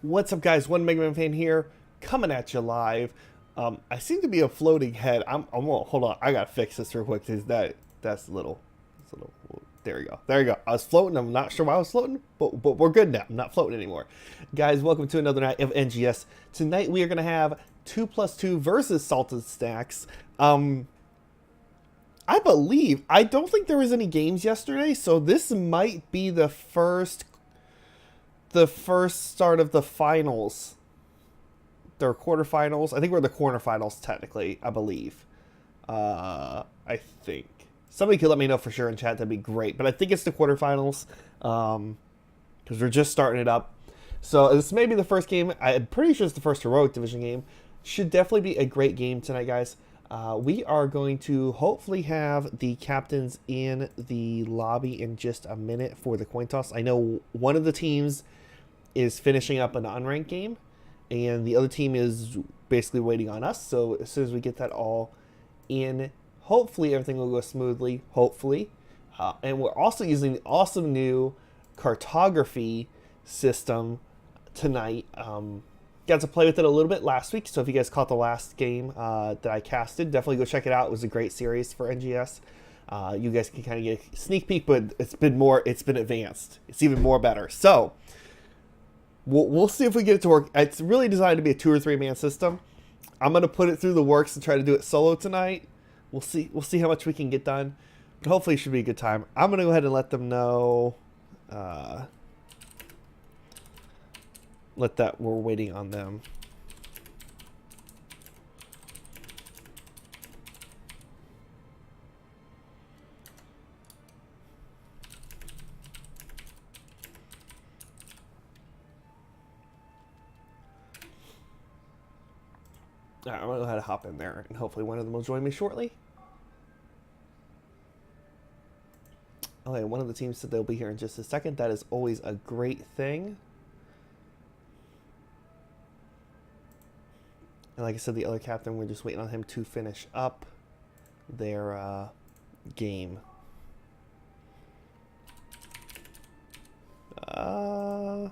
What's up, guys? One Mega Man fan here, coming at you live. I seem to be a floating head. Hold on. I gotta fix this real quick. That's a little. There you go. There you go. I was floating. I'm not sure why I was floating, but we're good now. I'm not floating anymore. Guys, welcome to another night of NGS. Tonight we are gonna have 2+2 versus Salted Stacks. I don't think there was any games yesterday, so this might be the first start of the finals. They're quarterfinals. I think we're the quarterfinals technically, I believe. I think. Somebody could let me know for sure in chat, that'd be great. But I think it's the quarterfinals. Because we're just starting it up. So this may be the first game. I'm pretty sure it's the first Heroic Division game. Should definitely be a great game tonight, guys. We are going to hopefully have the captains in the lobby in just a minute for the coin toss. I know one of the teams is finishing up an unranked game, and the other team is basically waiting on us. So as soon as we get that all in, hopefully everything will go smoothly, hopefully. And we're also using the awesome new cartography system tonight. Got to play with it a little bit last week, so if you guys caught the last game that I casted, definitely go check it out. It was a great series for NGS. You guys can kind of get a sneak peek, but it's been advanced. It's even more better. So we'll see if we get it to work. It's really designed to be a 2 or 3 man system. I'm gonna put it through the works and try to do it solo tonight. We'll see how much we can get done, but hopefully it should be a good time. I'm gonna go ahead and let them know. Let that we're waiting on them. All right, I'm gonna go ahead and hop in there, and hopefully one of them will join me shortly. Okay, one of the teams said they'll be here in just a second. That is always a great thing. And like I said, the other captain, we're just waiting on him to finish up their game. I'll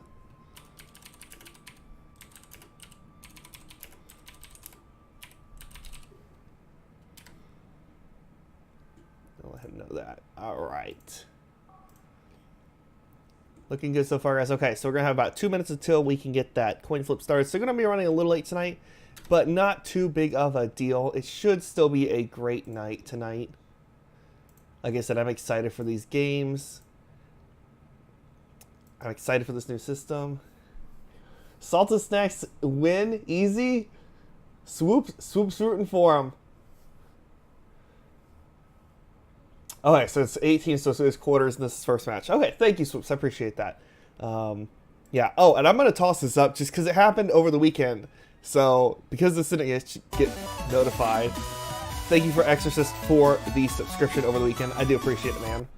let him know that. All right. Looking good so far, guys. Okay, so we're going to have about 2 minutes until we can get that coin flip started. So we're going to be running a little late tonight, but not too big of a deal. It should still be a great night tonight. Like I said, I'm excited for these games. I'm excited for this new system. Salted Snacks win easy. Swoop's rooting for them. Okay, so it's 18, so it's quarters, and this is first match. Okay, thank you, Swoops. I appreciate that. Yeah. Oh, and I'm going to toss this up just because it happened over the weekend. So, because this didn't get notified, thank you for Exorcist for the subscription over the weekend. I do appreciate it, man.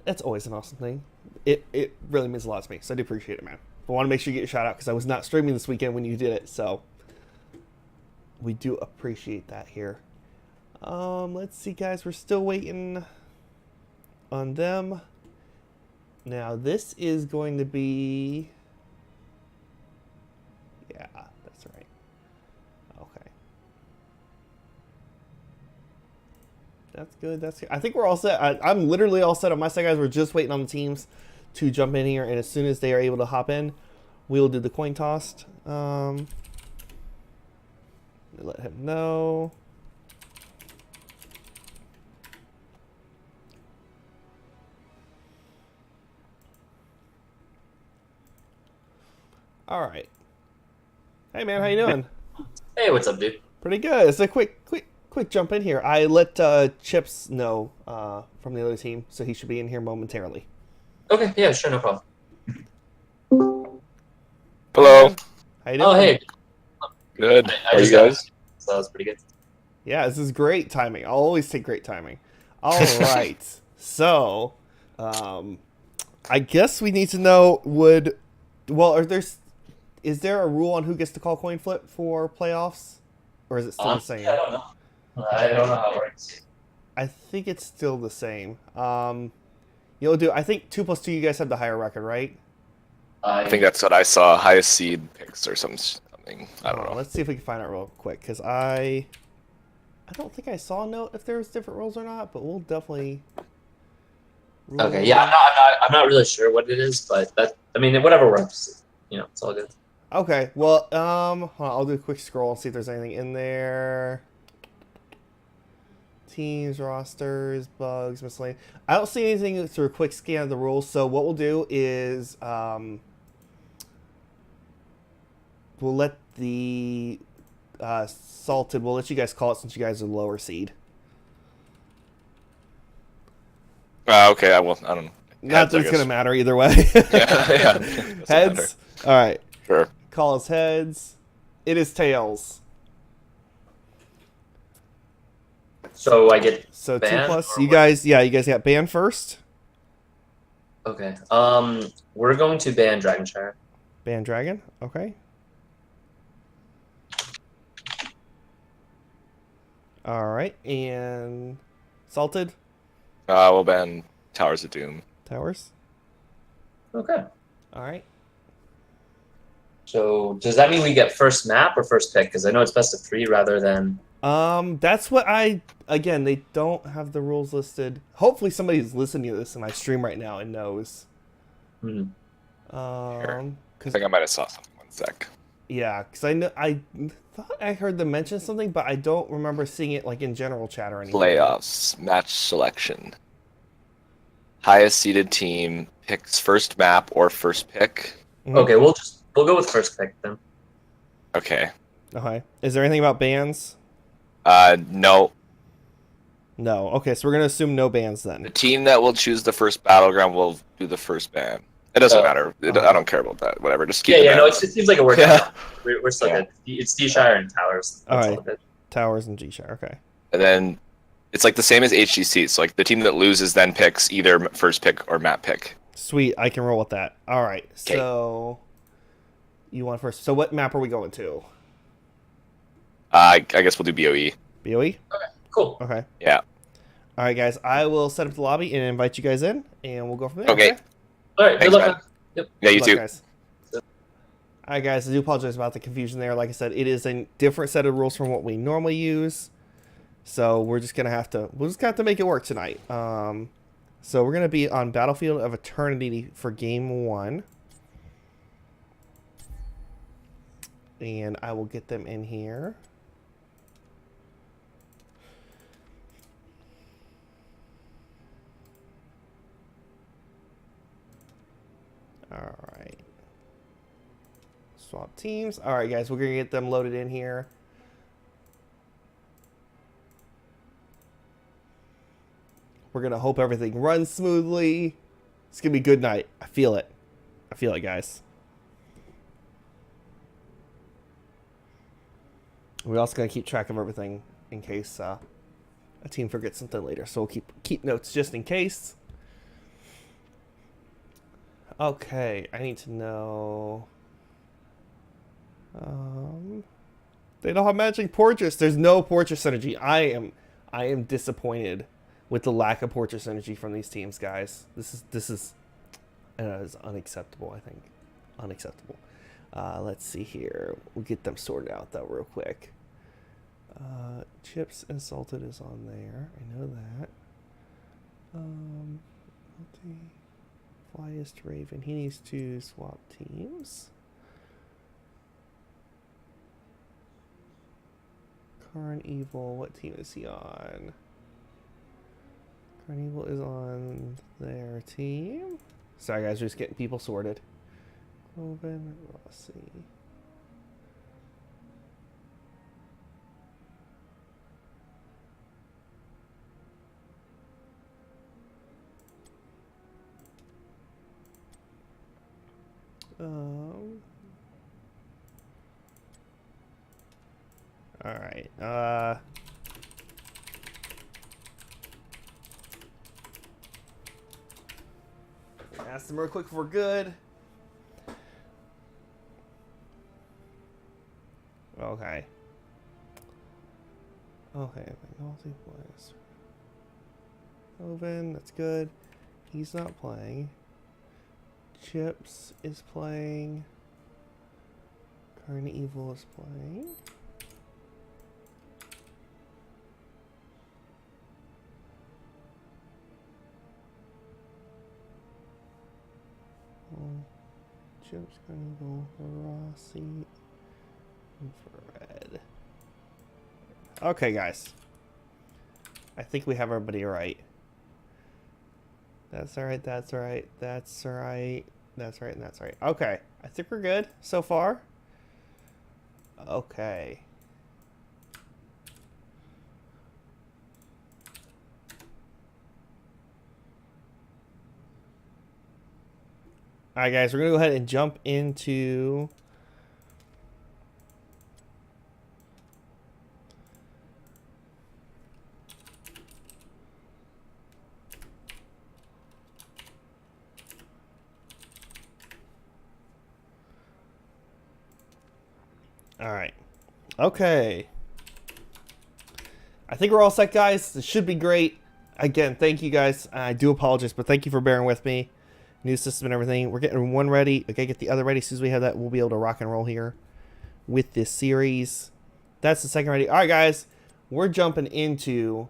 That's always an awesome thing. It really means a lot to me, so I do appreciate it, man. But I want to make sure you get your shout out because I was not streaming this weekend when you did it, so we do appreciate that here. Let's see, guys. We're still waiting on them. Now, this is going to be... Yeah, that's right. Okay. That's good. That's good. I think we're all set. I'm literally all set on my side, guys. We're just waiting on the teams to jump in here, and as soon as they are able to hop in, we'll do the coin toss. Let him know. All right. Hey, man, how you doing? Hey, what's up, dude? Pretty good. It's a quick jump in here. I let Chips know from the other team, so he should be in here momentarily. Okay, yeah, sure, no problem. Hello. How you doing? Oh, hey. Good. I How are you just got guys? so that was pretty good. Yeah, this is great timing. I'll always take great timing. All right. So, I guess we need to know is there a rule on who gets to call coin flip for playoffs? Or is it still the same? Yeah, I don't know. I don't know how it works. I think it's still the same. I think 2+2, you guys have the higher record, right? I think that's what I saw. Highest seed picks or something. I don't know. Let's see if we can find out real quick, because I don't think I saw a note if there's different rules or not, but we'll definitely. Okay, yeah, I'm not really sure what it is, but I mean, whatever works. It's all good. Okay, well, hold on, I'll do a quick scroll and see if there's anything in there. Teams, rosters, bugs, miscellaneous. I don't see anything through a quick scan of the rules, so what we'll do is we'll let the salted, we'll let you guys call it since you guys are lower seed. Okay, I don't know. Not that it's going to matter either way. Yeah. Heads? All right. Sure. Call us heads. It is tails. So I get So banned, 2+. or You what? guys, yeah, you guys got banned first. Okay. We're going to ban Dragonshire. Ban dragon. Okay. All right, and salted We'll ban Towers of Doom. towers. Okay. All right. So does that mean we get first map or first pick? Because I know it's best of 3 rather than. That's what again, they don't have the rules listed. Hopefully somebody's listening to this in my stream right now and knows. Hmm. I Cause think I might have saw something. One sec. yeah, because I thought I heard them mention something, but I don't remember seeing it like in general chat or anything. Playoffs, match selection. Highest seeded team picks first map or first pick. Mhm. Okay, we'll go with first pick then. Okay. Okay. Is there anything about bans? No. No. Okay, so we're gonna assume no bans The then. team that will choose the first battleground will do the first ban. It doesn't matter. I don't care about that. Whatever. Just keep Yeah, the no, bans. it seems like it worked Yeah. out. We're still Yeah. good. It's D-Shire and Towers. All That's right. all good. Towers and G-Shire. Okay. And then it's like the same as HGC. So like the team that loses then picks either first pick or map pick. Sweet. I can roll with that. All right. 'Kay. So you want first? So what map are we going to? I guess we'll do BOE. BOE. Cool. Okay. Yeah. All right, guys. I will set up the lobby and invite you guys in, and we'll go from there. Okay. All right. Good Thanks, luck. man. Man. Yep. Yeah, you Good luck, too. guys. All right, guys. I do apologize about the confusion there. Like I said, it is a different set of rules from what we normally use, so we'll just have to make it work tonight. So we're gonna be on Battlefield of Eternity for Game 1, and I will get them in here. All right. Swap teams. All right, guys, we're going to get them loaded in here. We're going to hope everything runs smoothly. It's going to be a good night. I feel it. I feel it, guys. We're also going to keep track of everything in case a team forgets something later. So we'll keep notes just in case. Okay, I need to know. They don't have magic portraits. There's no portrait synergy. I am disappointed with the lack of portrait synergy from these teams, guys. This is unacceptable. I think unacceptable. Let's see here. We'll get them sorted out though real quick. Chips and salted is on there. I know that. Flyest Raven. He needs to swap teams. Karn Evil. What team is he on? Karn Evil is on their team. Sorry, guys. We're just getting people sorted. Cloven Rossi. All right. Ask them real quick if we're good. Okay. Okay. Multi-players. Oven, that's good. He's not playing. Chips is playing. Carnival is playing. Chips, Carnival, Rossi, Infrared. Okay, guys. I think we have everybody right. That's alright, that's alright, that's alright, that's right, and that's right. Okay, I think we're good so far. Okay. Alright, guys, we're going to go ahead and jump into... Alright. Okay. I think we're all set, guys. This should be great. Again, thank you, guys. I do apologize, but thank you for bearing with me. New system and everything. We're getting one ready. Okay, get the other ready. As soon as we have that, we'll be able to rock and roll here with this series. That's the second ready. All right, guys. We're jumping into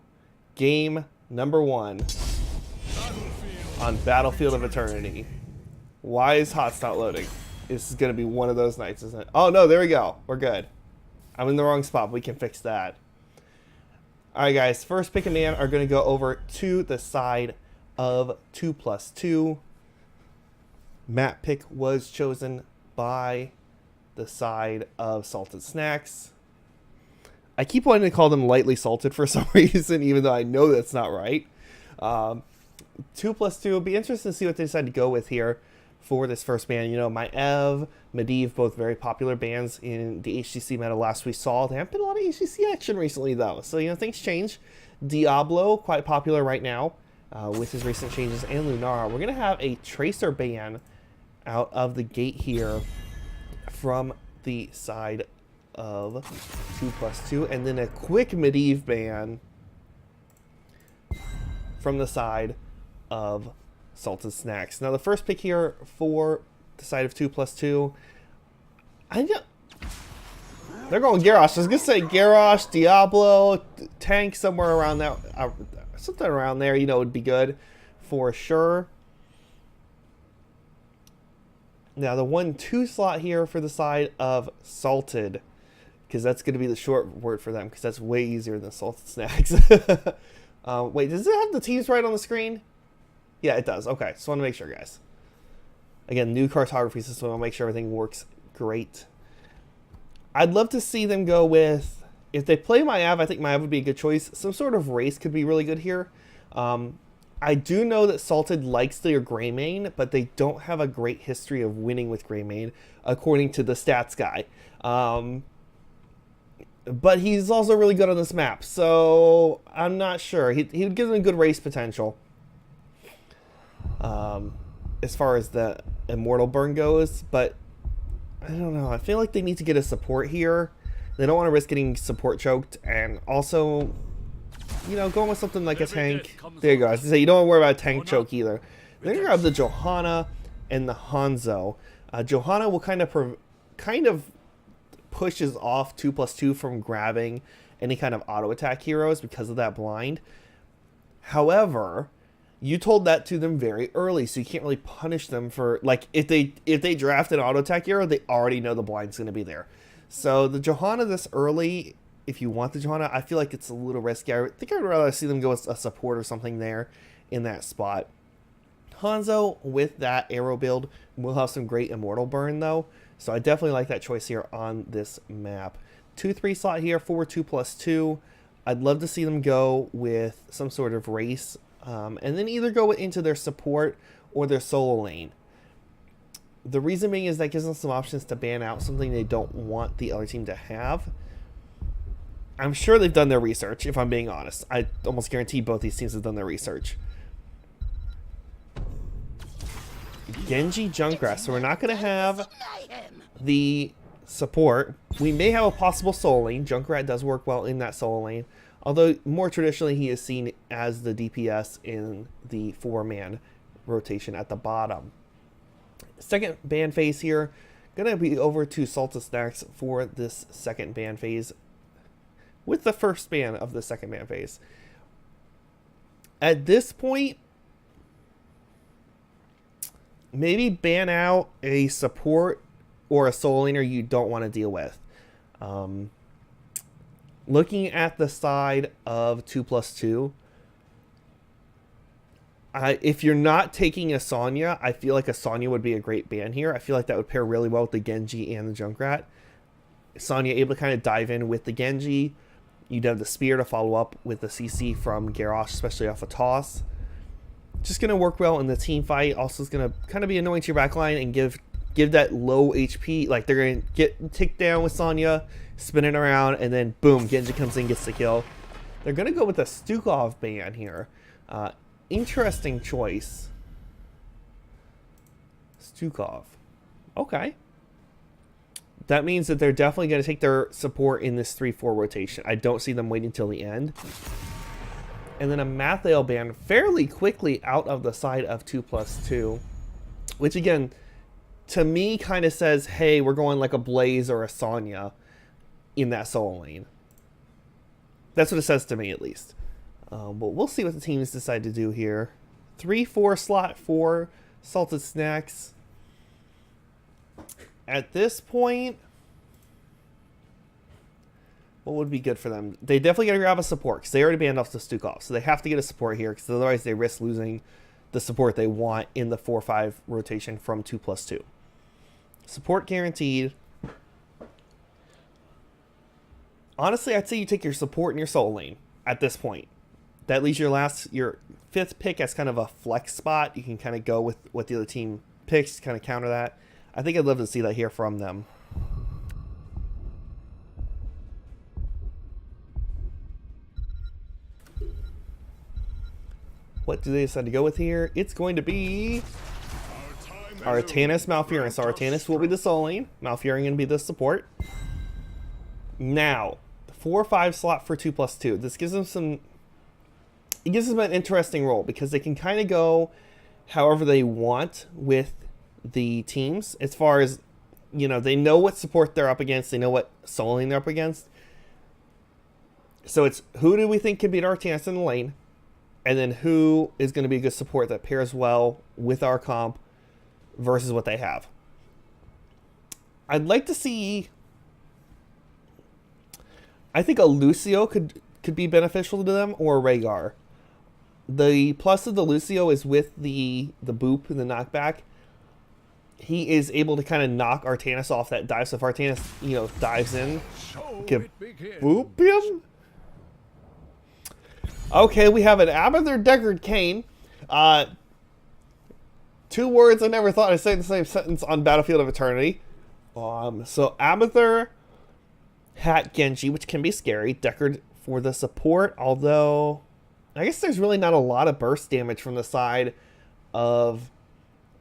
game number 1 on Battlefield of Eternity. Why is HOTS not loading? This is going to be one of those nights, isn't it? Oh, no, there we go. We're good. I'm in the wrong spot. We can fix that. All right, guys. First pick and man are going to go over to the side of 2+2. Map pick was chosen by the side of Salted Snacks. I keep wanting to call them lightly salted for some reason, even though I know that's not right. 2+2 will be interesting to see what they decide to go with here for this first band. You know, Maev, Medivh, both very popular bands in the HGC meta last we saw. There haven't been a lot of HGC action recently, though. So, you know, things change. Diablo, quite popular right now with his recent changes, and Lunara. We're going to have a Tracer ban out of the gate here from the side of 2+2, and then a quick Medivh ban from the side of Salted Snacks. Now the first pick here for the side of 2+2, they're going Garrosh. I was gonna say Garrosh, Diablo, tank somewhere around that, something around there. You know, would be good for sure. Now, the 1-2 slot here for the side of Salted, because that's going to be the short word for them, because that's way easier than Salted Snacks. Wait, does it have the teams right on the screen? Yeah, it does. Okay, just want to make sure, guys. Again, new cartography system. I'll make sure everything works great. I'd love to see them go with, if they play Maev, I think Maev would be a good choice. Some sort of race could be really good here. I do know that Salted likes their Greymane, but they don't have a great history of winning with Greymane, according to the stats guy. But he's also really good on this map, so I'm not sure. He would give them good race potential. As far as the Immortal Burn goes, but I don't know. I feel like they need to get a support here. They don't want to risk getting support choked, and also, you know, going with something like a tank. There you go. I was gonna say, you don't want to worry about a tank choke either. Then you grab the Johanna and the Hanzo. Johanna will kind of pushes off 2+2 from grabbing any kind of auto attack heroes because of that blind. However, you told that to them very early, so you can't really punish them for, like, if they draft an auto attack hero, they already know the blind's going to be there. So the Johanna this early, if you want the Johanna, I feel like it's a little risky. I think I'd rather see them go with a support or something there in that spot. Hanzo, with that arrow build, will have some great Immortal Burn, though. So I definitely like that choice here on this map. 2-3 slot here for 2+2. I'd love to see them go with some sort of race. And then either go into their support or their solo lane. The reason being is that gives them some options to ban out something they don't want the other team to have. I'm sure they've done their research, if I'm being honest. I almost guarantee both these teams have done their research. Genji Junkrat, so we're not going to have the support. We may have a possible solo lane. Junkrat does work well in that solo lane. Although, more traditionally, he is seen as the DPS in the 4-man rotation at the bottom. Second ban phase here. Gonna be over to Salted Snacks for this second ban phase with the first ban of the second ban phase. At this point, maybe ban out a support or a soul laner you don't want to deal with. Looking at the side of 2+2, if you're not taking a Sonya, I feel like a Sonya would be a great ban here. I feel like that would pair really well with the Genji and the Junkrat. Sonya able to kind of dive in with the Genji. You'd have the Spear to follow up with the CC from Garrosh, especially off a toss. Just going to work well in the team fight. Also is going to kind of be annoying to your backline and give that low HP. Like, they're going to get ticked down with Sonya, spin it around, and then boom, Genji comes in, gets the kill. They're going to go with a Stukov ban here. Interesting choice. Stukov. Okay. That means that they're definitely going to take their support in this 3-4 rotation. I don't see them waiting till the end. And then a Mathael ban fairly quickly out of the side of 2+2. Which, again, to me kind of says, hey, we're going like a Blaze or a Sonya in that solo lane. That's what it says to me, at least. But we'll see what the teams decide to do here. 3-4 slot for Salted Snacks. At this point, what would be good for them? They definitely got to grab a support because they already banned off the Stukov. So they have to get a support here because otherwise they risk losing the support they want in the 4-5 rotation from 2+2. Support guaranteed. Honestly, I'd say you take your support in your soul lane at this point. That leaves your fifth pick as kind of a flex spot. You can kind of go with what the other team picks to kind of counter that. I think I'd love to see that here from them. What do they decide to go with here? It's going to be Artanis Malfurion. So Artanis will be the soul lane. Malfurion going to be the support. Now, the 4-5 slot for 2+2. This gives them some... It gives them an interesting role because they can kind of go however they want with the teams as far as, you know, they know what support they're up against. They know what soul lane they're up against. So it's who do we think can beat Artanis in the lane? And then who is going to be a good support that pairs well with our comp versus what they have. I'd like to see... I think a Lucio could be beneficial to them, or a Rhaegar. The plus of the Lucio is with the boop and the knockback. He is able to kind of knock Artanis off that dive. So if Artanis, you know, dives in, can boop him. Okay, we have an Abathur Deckard Cain. 2 words I never thought I'd say in the same sentence on Battlefield of Eternity. So Abathur, Hat Genji, which can be scary. Deckard for the support, although I guess there's really not a lot of burst damage from the side of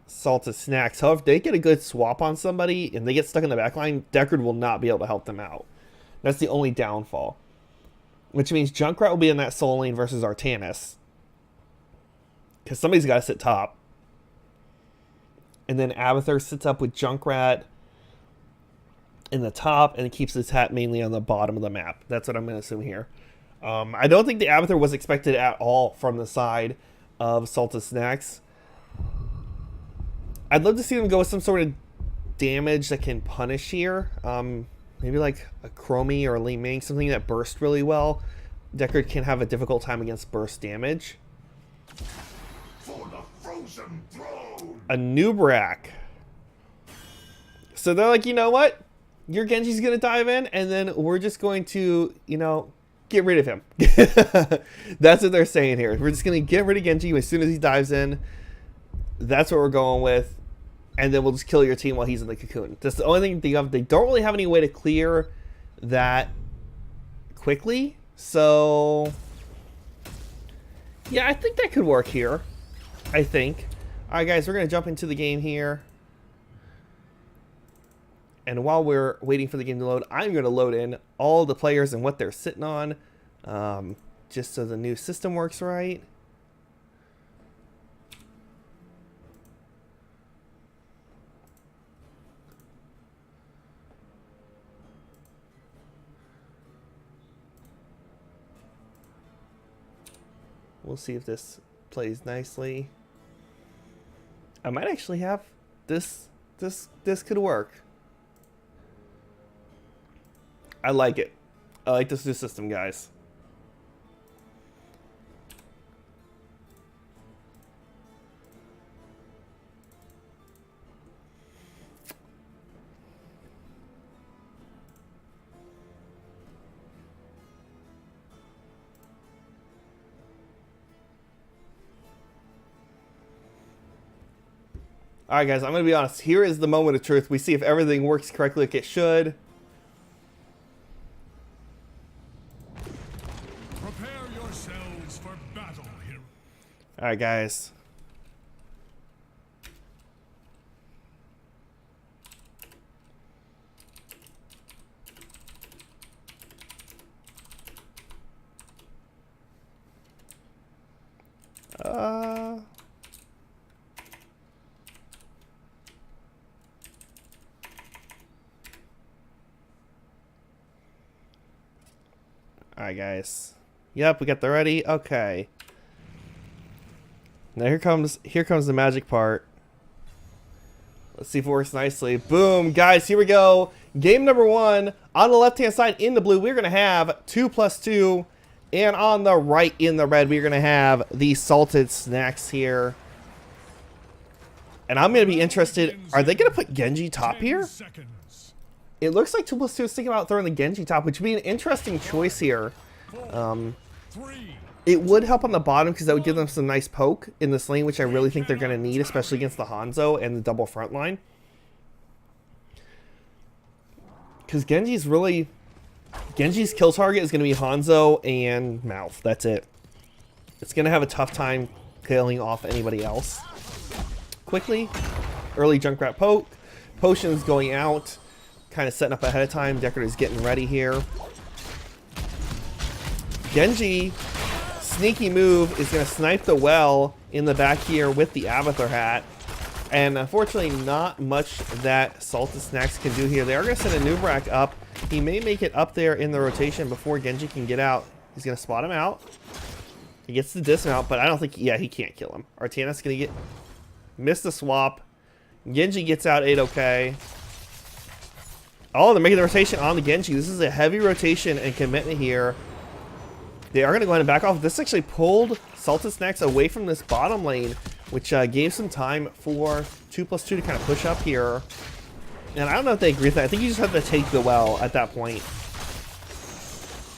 Salted Snacks. However, if they get a good swap on somebody and they get stuck in the backline, Deckard will not be able to help them out. That's the only downfall. Which means Junkrat will be in that soul lane versus Artanis. Because somebody's got to sit top. And then Abathur sits up with Junkrat in the top and it keeps his hat mainly on the bottom of the map. That's what I'm going to assume here. I don't think the Abathur was expected at all from the side of Salted Snacks. I'd love to see them go with some sort of damage that can punish here. Maybe like a Chromie or a Li Ming, something that bursts really well. Deckard can have a difficult time against burst damage. For the frozen throne. A Nubrak. So they're like, you know what? Your Genji's going to dive in, and then we're just going to, you know, get rid of him. That's what they're saying here. We're just going to get rid of Genji as soon as he dives in. That's what we're going with. And then we'll just kill your team while he's in the cocoon. That's the only thing they have. They don't really have any way to clear that quickly. So, yeah, I think that could work here. I think. All right, guys, we're going to jump into the game here. And while we're waiting for the game to load, I'm going to load in all the players and what they're sitting on. Just so the new system works right. We'll see if this plays nicely. I might actually have this. This could work. I like it. I like this new system, guys. Alright guys, I'm going to be honest. Here is the moment of truth. We see if everything works correctly like it should. Prepare yourselves for battle, hero. Alright guys. Alright guys. Yep, we got the ready. Okay. Now here comes the magic part. Let's see if it works nicely. Boom, guys, here we go. Game number 1. On the left-hand side in the blue, we're going to have 2+2. And on the right in the red, we're going to have the salted snacks here. And I'm going to be interested. Are they going to put Genji top here? It looks like 2+2 is thinking about throwing the Genji top, which would be an interesting choice here. It would help on the bottom because that would give them some nice poke in this lane, which I really think they're going to need, especially against the Hanzo and the double front line. Because Genji's kill target is going to be Hanzo and Mouth. That's it. It's going to have a tough time killing off anybody else. Quickly, early Junkrat poke. Potions going out. Kind of setting up ahead of time. Decorator's getting ready here. Genji, sneaky move, is going to snipe the well in the back here with the Abathur hat. And unfortunately, not much that Salted Snacks can do here. They are going to send a Nubrak up. He may make it up there in the rotation before Genji can get out. He's going to spot him out. He gets the dismount, but I don't think, yeah, he can't kill him. Artana's going to miss the swap. Genji gets out 8-OK. Oh, they're making the rotation on the Genji. This is a heavy rotation and commitment here. They are going to go ahead and back off. This actually pulled Salted Snacks away from this bottom lane, which gave some time for 2+2 to kind of push up here. And I don't know if they agree with that. I think you just have to take the well at that point.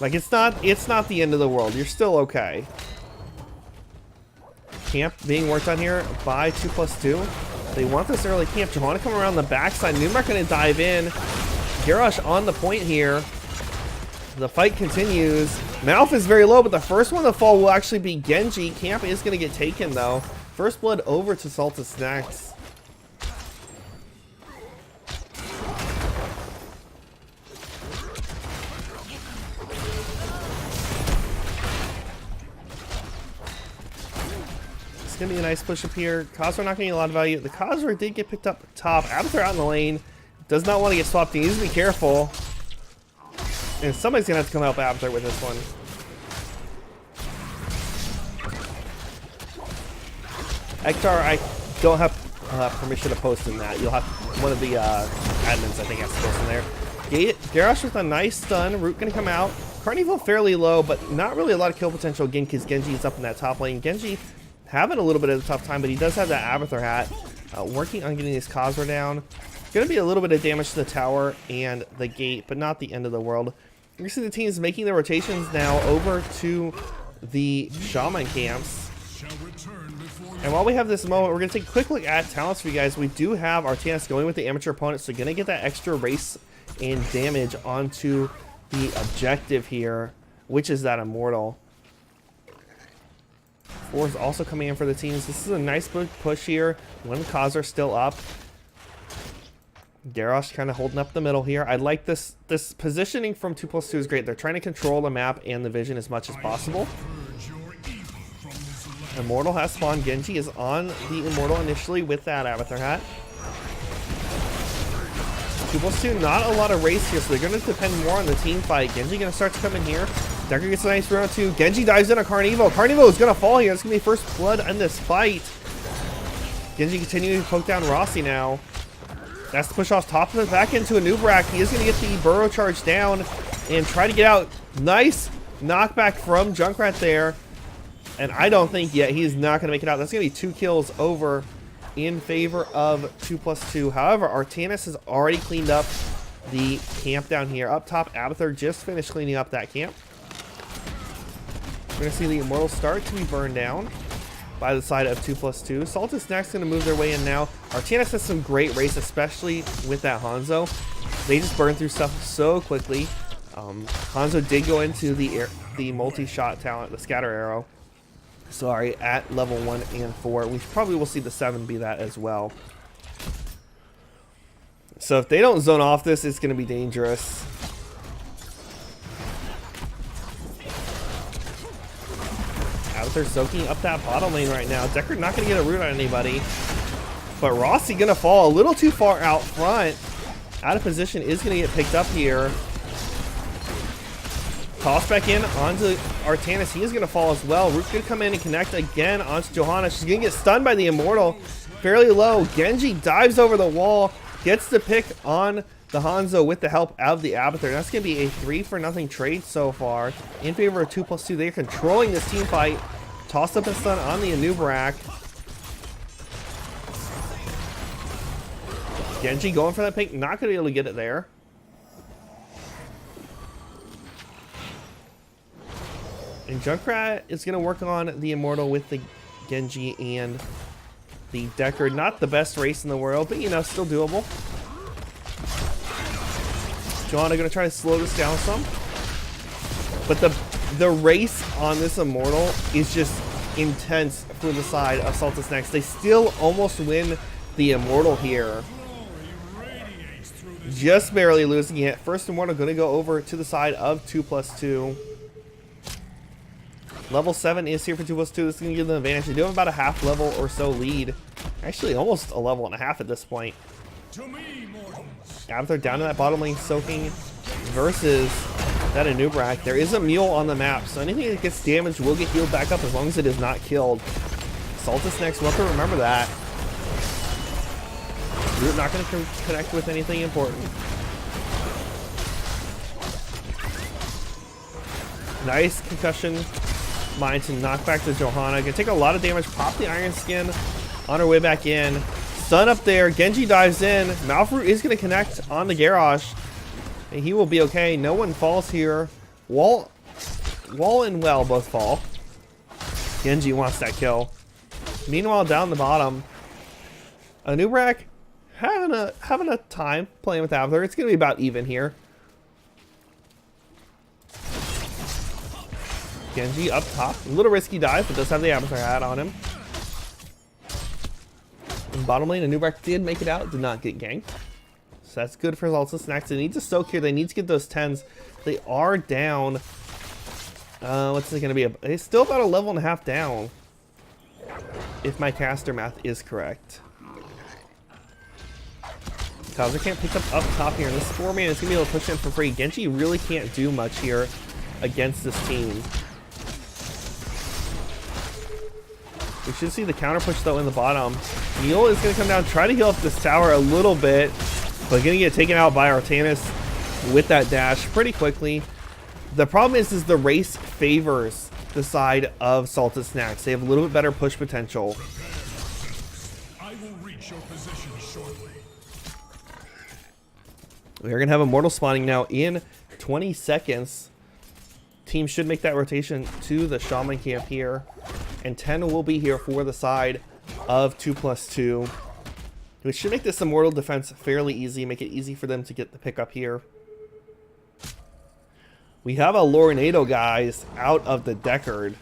Like, it's not the end of the world. You're still okay. Camp being worked on here by 2+2. They want this early camp. You want to come around the backside. Numrak going to dive in. Garrosh on the point here. The fight continues. Malf is very low, but the first one to fall will actually be Genji. Camp is going to get taken, though. First blood over to Salted Snacks. It's going to be a nice push up here. Khazra not getting a lot of value. The Khazra did get picked up top. Abathur out in the lane. Does not want to get swapped. He needs to be careful. And somebody's going to have to come help Abathur with this one. Ektar, I don't have permission to post in that. You'll have one of the admins, I think, has to post in there. Garrosh with a nice stun. Root going to come out. Carnival fairly low, but not really a lot of kill potential again because Genji is up in that top lane. Genji having a little bit of a tough time, but he does have that Abathur hat. Working on getting his Khazra down. Going to be a little bit of damage to the tower and the gate, but not the end of the world. You see the teams making their rotations now over to the Shaman camps. And while we have this moment, we're going to take a quick look at talents for you guys. We do have Artanis going with the amateur opponent, so going to get that extra race and damage onto the objective here, which is that Immortal. 4 is also coming in for the teams. This is a nice push here. One Khazra still up. Garrosh kind of holding up the middle here. I like this positioning from 2+2 is great. They're trying to control the map and the vision as much as possible. Immortal has spawned. Genji is on the Immortal initially with that Abathur hat. 2+2, not a lot of race here, so they're going to depend more on the team fight. Genji going to start to come in here. Decker gets a nice round 2. Genji dives in on Carnivo. Carnivo is going to fall here. It's going to be first blood in this fight. Genji continuing to poke down Rossi now. That's to push off top of it, back into a Nubrak. He is going to get the burrow charge down and try to get out. Nice knockback from Junkrat there. And I don't think yet he's not going to make it out. That's going to be 2 kills over in favor of 2+2. However, Artanis has already cleaned up the camp down here. Up top, Abathur just finished cleaning up that camp. We're going to see the Immortals start to be burned down by the side of 2+2. Saltus next going to move their way in now. Artanis has some great race, especially with that Hanzo. They just burn through stuff so quickly. Hanzo did go into the multi-shot talent, the scatter arrow. Sorry, at level 1 and 4. We probably will see the 7 be that as well. So if they don't zone off this, it's going to be dangerous. Abathur soaking up that bottom lane right now. Deckard not going to get a root on anybody. But Rossi going to fall a little too far out front. Out of position, is going to get picked up here. Toss back in onto Artanis. He is going to fall as well. Root could come in and connect again onto Johanna. She's going to get stunned by the Immortal. Fairly low. Genji dives over the wall. Gets the pick on the Hanzo with the help of the Abathur. That's going to be a 3-for-0 trade so far in favor of 2+2. They're controlling this team fight. Toss up a stun on the Anubrak. Genji going for that pick. Not going to be able to get it there. And Junkrat is going to work on the Immortal with the Genji and the Deckard. Not the best race in the world, but, you know, still doable. Johanna going to try to slow this down some. But the race on this Immortal is just intense for the side of Saltus next. They still almost win the Immortal here. Just barely losing it. First Immortal going to go over to the side of 2+2. Level 7 is here for 2+2. This is going to give them an advantage. They do have about a half level or so lead. Actually, almost a level and a half at this point. Abathur down to that bottom lane soaking versus that Anubrak. There is a mule on the map, so anything that gets damaged will get healed back up as long as it is not killed. Saltus next. We'll have to remember that. Root not going to connect with anything important. Nice concussion mine to knock back to Johanna. Gonna take a lot of damage. Pop the Iron Skin on her way back in. Stun up there. Genji dives in. Malfroot is going to connect on the Garrosh. And he will be okay. No one falls here. Wall and Well both fall. Genji wants that kill. Meanwhile, down the bottom, Anubrak having a time playing with Abathur. It's going to be about even here. Genji up top. A little risky dive, but does have the Abathur hat on him. In bottom lane, Anubrak did make it out. Did not get ganked. So that's good for Saltus next. They need to soak here. They need to get those 10s. They are down. What's it going to be? It's still about a level and a half down. If my caster math is correct. Kaiser can't pick up top here. And this 4-man is going to be able to push in for free. Genji really can't do much here against this team. We should see the counter push though in the bottom. Neil is going to come down, try to heal up this tower a little bit, but going to get taken out by Artanis with that dash pretty quickly. The problem is the race favors the side of Saltus Snacks. They have a little bit better push potential. I will reach your position shortly. We're going to have Immortal spawning now in 20 seconds. Team should make that rotation to the Shaman camp here. And 10 will be here for the side of 2+2. Which should make this Immortal defense fairly easy. Make it easy for them to get the pickup here. We have a Lorenado, guys, out of the Deckard.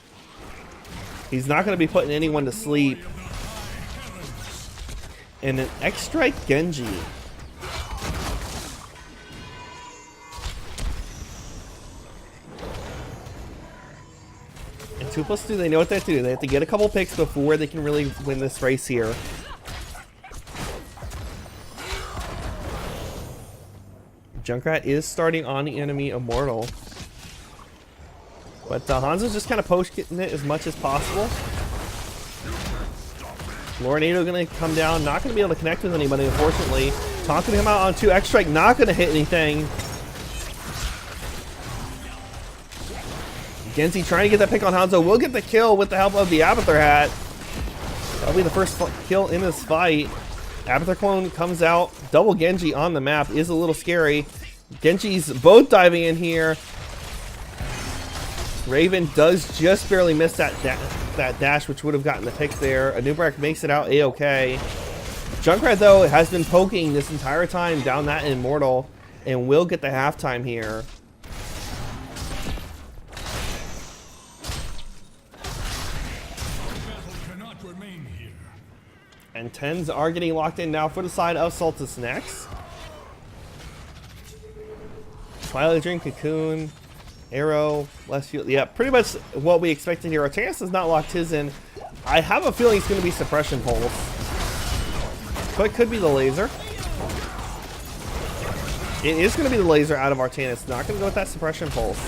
He's not going to be putting anyone to sleep. And an X-Strike Genji. And 2+2, they know what they have to do. They have to get a couple picks before they can really win this race here. Junkrat is starting on the enemy Immortal. But Hanzo's just kind of poking it as much as possible. Lorenado going to come down, not going to be able to connect with anybody, unfortunately. Taunting him out on 2 X-Strike, not going to hit anything. Genji trying to get that pick on Hanzo, will get the kill with the help of the Abathur hat. That'll be the first kill in this fight. Abathur clone comes out, double Genji on the map, is a little scary. Genji's both diving in here. Raven does just barely miss that dash, which would have gotten the pick there. Anubrak makes it out A-okay. Junkrat, though, has been poking this entire time down that Immortal and will get the halftime here. Cannot remain here. And 10s are getting locked in now for the side of Saltus next. Twilight Dream, Cocoon, Arrow, less fuel. Yeah, pretty much what we expected here. Artanis has not locked his in. I have a feeling it's going to be Suppression Pulse. But it could be the laser. It is going to be the laser out of Artanis. Not going to go with that Suppression Pulse.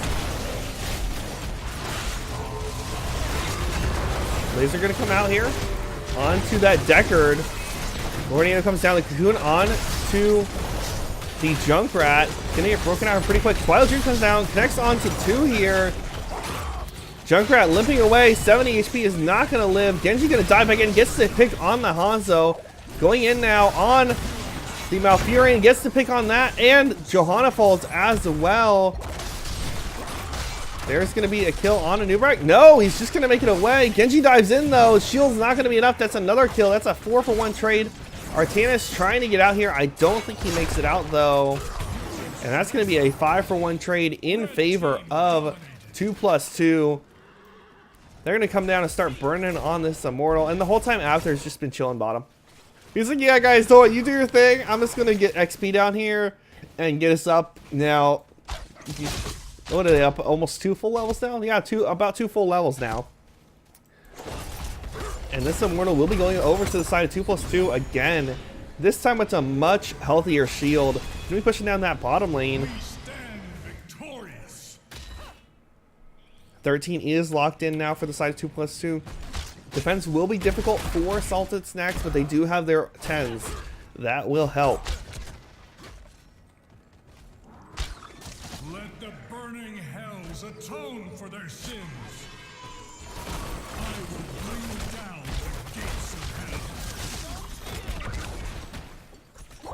Laser going to come out here. Onto that Deckard. Lorenado comes down. The Cocoon on to the Junkrat. Gonna get broken out pretty quick. Twilight Dream comes down. Connects onto 2 here. Junkrat limping away. 70 HP is not going to live. Genji going to dive back in. Gets the pick on the Hanzo. Going in now on the Malfurion. Gets the pick on that. And Johanna falls as well. There's going to be a kill on Anubrak. No, he's just going to make it away. Genji dives in, though. Shield's not going to be enough. That's another kill. That's a 4-for-1 trade. Artanis trying to get out here. I don't think he makes it out, though. And that's going to be a 5-for-1 trade in favor of 2+2. They're going to come down and start burning on this Immortal. And the whole time after, has just been chilling bottom. He's like, yeah, guys, so you do your thing. I'm just going to get XP down here and get us up. Now, what are they up? Almost 2 full levels now? Yeah, about 2 full levels now. And this Immortal will be going over to the side of 2+2 again. This time it's a much healthier shield. Going to be pushing down that bottom lane. We stand victorious. 13 is locked in now for the side of 2+2. Defense will be difficult for Salted Snacks, but they do have their 10s. That will help. Let the burning hells atone for their sins. I will bring down the gates of hell.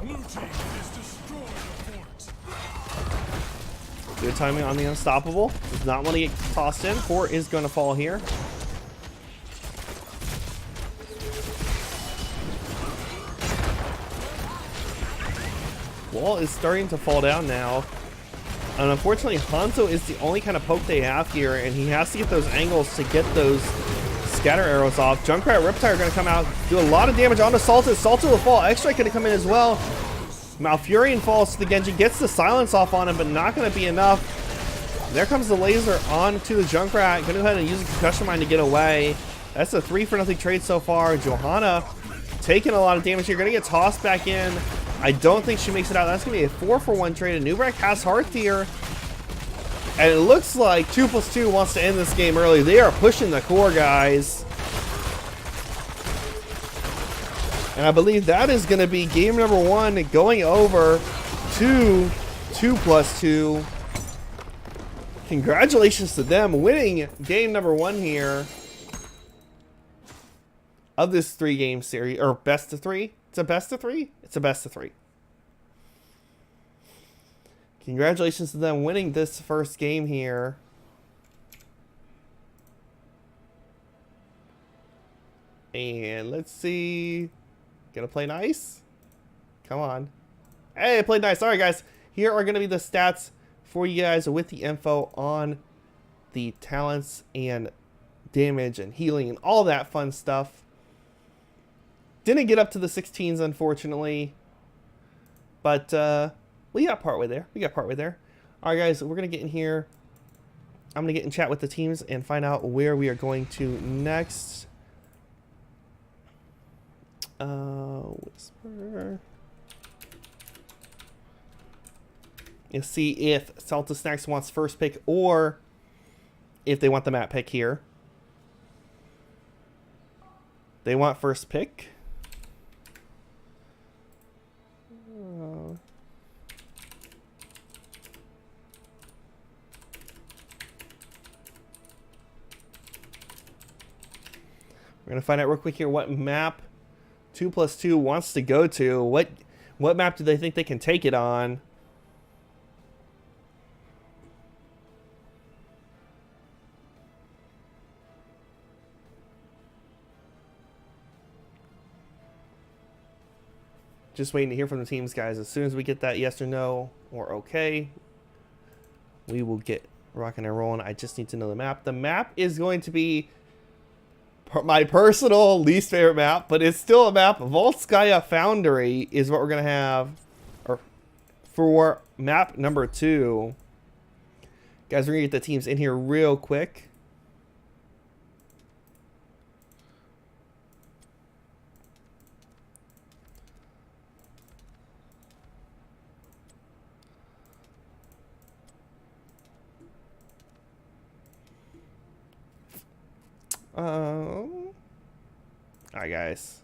Blue team has destroyed a fort. Good timing on the Unstoppable. Does not want to get tossed in. 4 is going to fall here. Wall is starting to fall down now. And unfortunately, Hanzo is the only kind of poke they have here, and he has to get those angles to get those scatter arrows off. Junkrat, Riptide are going to come out, do a lot of damage onto Salted. Salted will fall. X-Strike going to come in as well. Malfurion falls to the Genji, gets the silence off on him, but not going to be enough. There comes the laser onto the Junkrat. Going to go ahead and use a concussion mine to get away. That's a 3-for-0 trade so far. Johanna taking a lot of damage here. Going to get tossed back in. I don't think she makes it out. That's going to be a 4-for-1 trade. Anubrak has Hearth here. And it looks like 2+2 wants to end this game early. They are pushing the core, guys. And I believe that is going to be game number 1 going over to 2+2. Congratulations to them winning game number 1 here of this 3-game series, or best of 3. It's a best of 3? It's a best of 3. Congratulations to them winning this first game here. And let's see. Gonna play nice? Come on. Hey, I played nice. Alright, guys. Here are going to be the stats for you guys with the info on the talents and damage and healing and all that fun stuff. Didn't get up to the 16s, unfortunately. But we got partway there. Alright, guys, we're going to get in here. I'm going to get in chat with the teams and find out where we are going to next. Whisper. You'll see if Salta Snacks wants first pick or if they want the map pick here. They want first pick. We're gonna find out real quick here what map 2+2 wants to go to. What map do they think they can take it on? Just waiting to hear from the teams, guys. As soon as we get that yes or no or okay, we will get rocking and rolling. I just need to know the map. The map is going to be my personal least favorite map, but it's still a map. Volskaya Foundry is what we're going to have for map number 2. Guys, we're going to get the teams in here real quick. Alright, guys.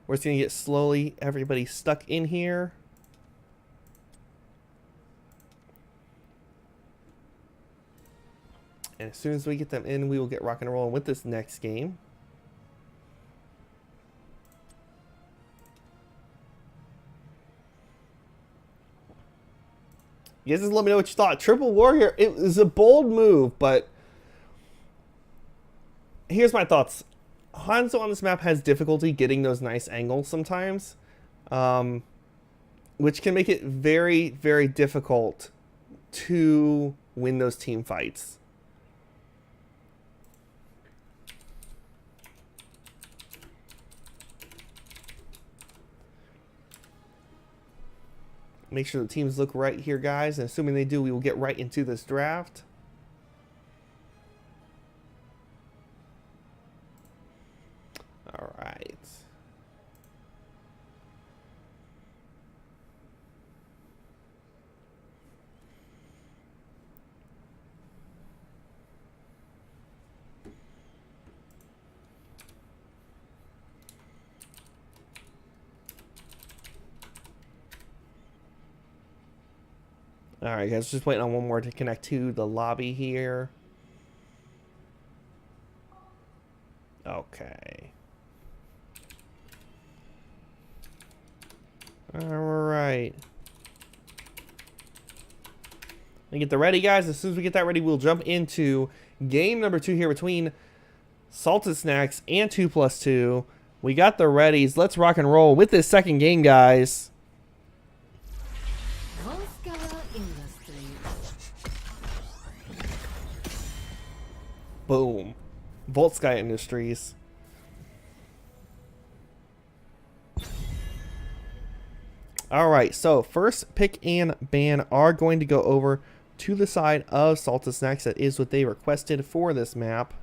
We're just gonna get slowly everybody stuck in here. And as soon as we get them in, we will get rock and rolling with this next game. You guys just let me know what you thought. Triple Warrior, it was a bold move, but here's my thoughts. Hanzo on this map has difficulty getting those nice angles sometimes, which can make it very, very difficult to win those team fights. Make sure the teams look right here, guys, and assuming they do, we will get right into this draft. All right. All right, guys, just waiting on one more to connect to the lobby here. Okay. All right. And get the ready, guys. As soon as we get that ready, we'll jump into game number 2 here between Salted Snacks and 2+2. We got the readies. Let's rock and roll with this second game, guys. Boom. Volskaya Industries. Alright, so first pick and ban are going to go over to the side of Salted Snacks. That is what they requested for this map.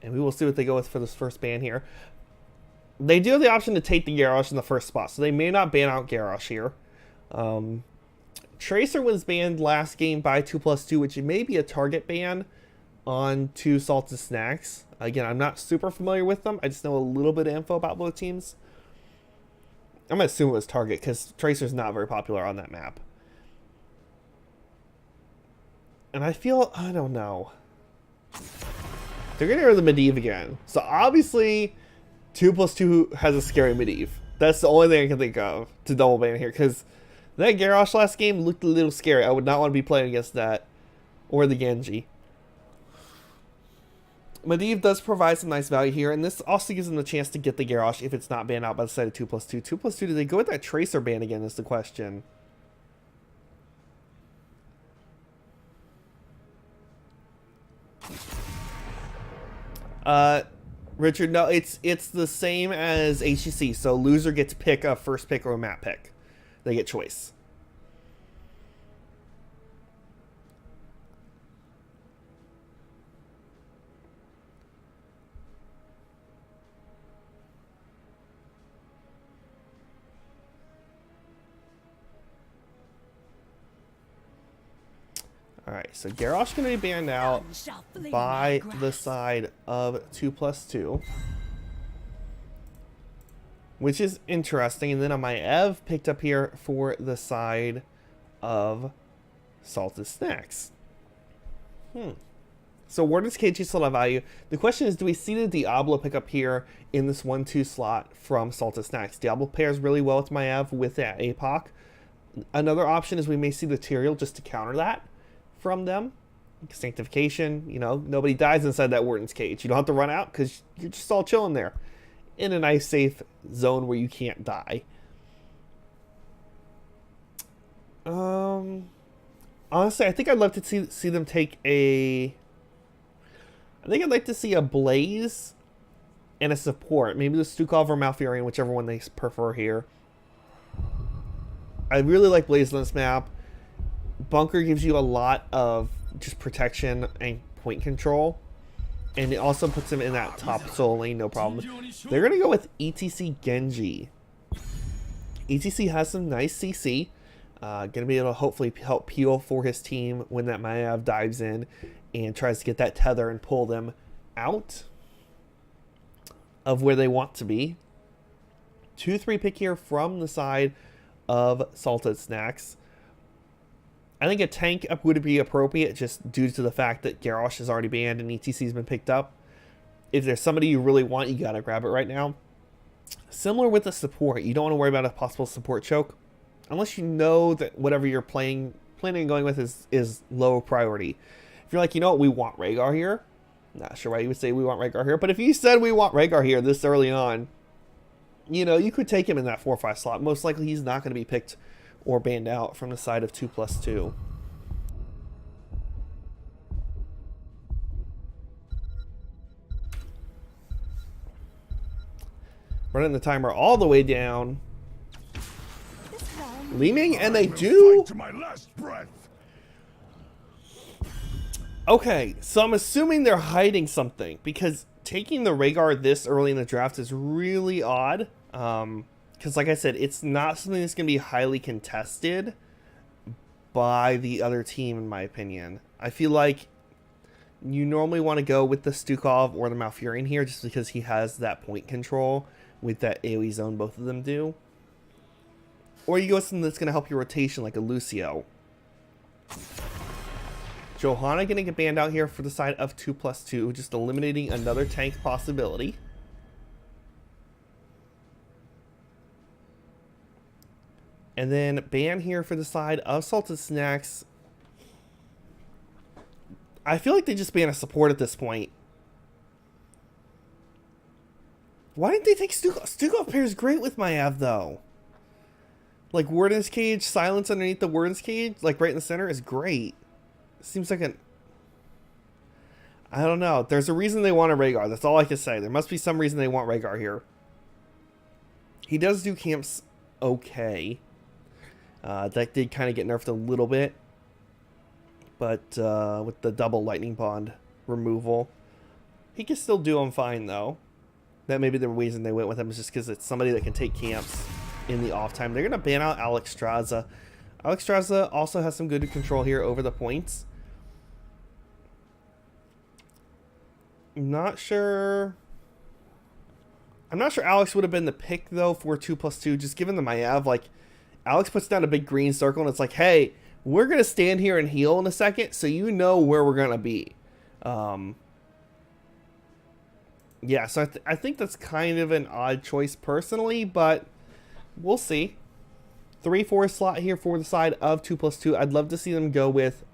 And we will see what they go with for this first ban here. They do have the option to take the Garrosh in the first spot, so they may not ban out Garrosh here. Tracer was banned last game by 2+2, which may be a target ban on 2 Salted Snacks. Again, I'm not super familiar with them. I just know a little bit of info about both teams. I'm going to assume it was target because Tracer's not very popular on that map. And I feel, I don't know. They're going to go to the Medivh again. So obviously 2+2 has a scary Medivh. That's the only thing I can think of to double ban here, because that Garrosh last game looked a little scary. I would not want to be playing against that or the Genji. Medivh does provide some nice value here, and this also gives them the chance to get the Garrosh if it's not banned out by the side of 2+2. 2+2, do they go with that Tracer ban again is the question. Richard, no, it's the same as HCC. So loser gets to pick a first pick or a map pick. They get choice. Alright, so Garrosh going to be banned out by the side of 2+2. Which is interesting. And then on my Ev picked up here for the side of Salted Snacks. So Warden's Cage is still have value. The question is, do we see the Diablo pick up here in this 1-2 slot from Salted Snacks? Diablo pairs really well with my Ev with that APOC. Another option is we may see the Tyrael just to counter that from them. Sanctification, you know, nobody dies inside that Warden's Cage. You don't have to run out because you're just all chilling there in a nice safe zone where you can't die. Honestly, I think I'd love to see them take a... I think I'd like to see a Blaze and a support. Maybe the Stukov or Malfurion, whichever one they prefer here. I really like Blaze on this map. Bunker gives you a lot of just protection and point control. And it also puts him in that top solo lane, no problem. They're going to go with ETC Genji. ETC has some nice CC. Going to be able to hopefully help peel for his team when that Mayav dives in and tries to get that tether and pull them out of where they want to be. 2-3 pick here from the side of Salted Snacks. I think a tank up would be appropriate just due to the fact that Garrosh is already banned and ETC has been picked up. If there's somebody you really want, you gotta grab it right now. Similar with the support, you don't want to worry about a possible support choke unless you know that whatever you're planning on going with is low priority. If you're like, you know what, we want Rhaegar here. Not sure why you would say we want Rhaegar here, but if you said we want Rhaegar here this early on, you know, you could take him in that 4-5 slot. Most likely he's not going to be picked or banned out from the side of 2+2. Running the timer all the way down. Leaming, and they do. To my last breath. Okay, so I'm assuming they're hiding something because taking the Rhaegar this early in the draft is really odd. Because like I said, it's not something that's going to be highly contested by the other team, in my opinion. I feel like you normally want to go with the Stukov or the Malfurion here just because he has that point control with that AoE zone both of them do. Or you go with something that's going to help your rotation like a Lucio. Johanna going to get banned out here for the side of 2+2, just eliminating another tank possibility. And then ban here for the side of Salted Snacks. I feel like they just ban a support at this point. Why didn't they take Stukov? Stukov pairs great with Mayav though. Like Warden's Cage, silence underneath the Warden's Cage, like right in the center is great. Seems like an... I don't know. There's a reason they want a Rhaegar. That's all I can say. There must be some reason they want Rhaegar here. He does do camps okay. That did kind of get nerfed a little bit. But with the double lightning bond removal, he can still do them fine though. That may be the reason they went with him, is just because it's somebody that can take camps in the off time. They're going to ban out Alexstrasza. Alexstrasza also has some good control here over the points. I'm not sure Alex would have been the pick though for 2+2, just given the Mayav. Like, Alex puts down a big green circle and it's like, hey, we're going to stand here and heal in a second so you know where we're going to be. Yeah, so I think that's kind of an odd choice personally, but we'll see. 3-4 slot here for the side of 2+2. I'd love to see them go with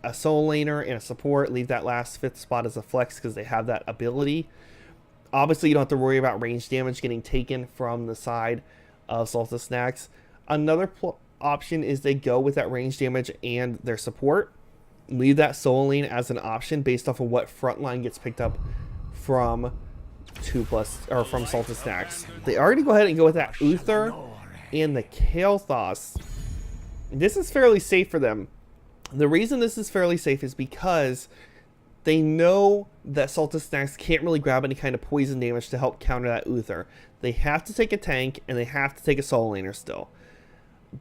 a solo laner and a support. Leave that last 5th spot as a flex because they have that ability. Obviously, you don't have to worry about range damage getting taken from the side of Salted Snacks. Another option is they go with that range damage and their support. Leave that solo lane as an option based off of what frontline gets picked up from from Salted Snacks. They already go ahead and go with that Uther and the Kael'thas. This is fairly safe for them. The reason this is fairly safe is because they know that Salted Snacks can't really grab any kind of poison damage to help counter that Uther. They have to take a tank and they have to take a solo laner still.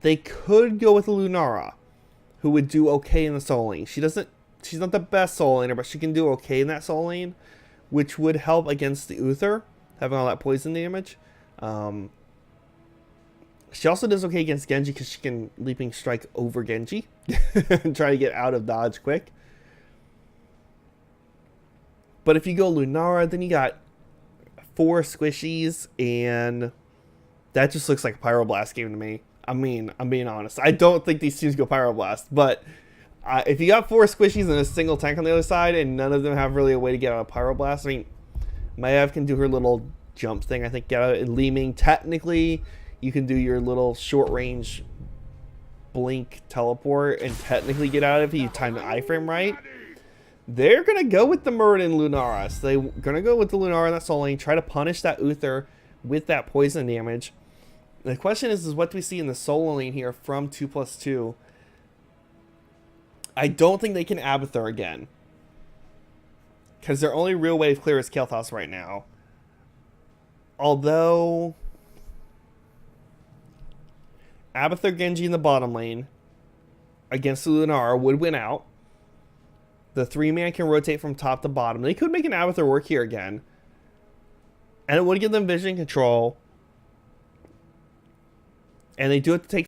They could go with a Lunara, who would do okay in the soul lane. She's not the best soul laner, but she can do okay in that soul lane, which would help against the Uther, having all that poison damage. She also does okay against Genji because she can leaping strike over Genji and try to get out of dodge quick. But if you go Lunara, then you got 4 squishies, and that just looks like a Pyroblast game to me. I mean, I'm being honest. I don't think these teams go Pyroblast, but if you got 4 squishies and a single tank on the other side, and none of them have really a way to get out of Pyroblast, I mean, Maiev can do her little jump thing, I think, get out of it. And Li Ming, technically, you can do your little short-range blink teleport and technically get out of it if you time the iframe right. They're going to go with the Muradin Lunara. So they're going to go with the Lunara in that soul lane, try to punish that Uther with that poison damage. The question is what do we see in the solo lane here from 2+2? I don't think they can Abathur again, because their only real way of clear is Kael'thas right now. Although Abathur Genji in the bottom lane against the Lunara would win out. The 3-man can rotate from top to bottom. They could make an Abathur work here again, and it would give them vision control. And they do have to take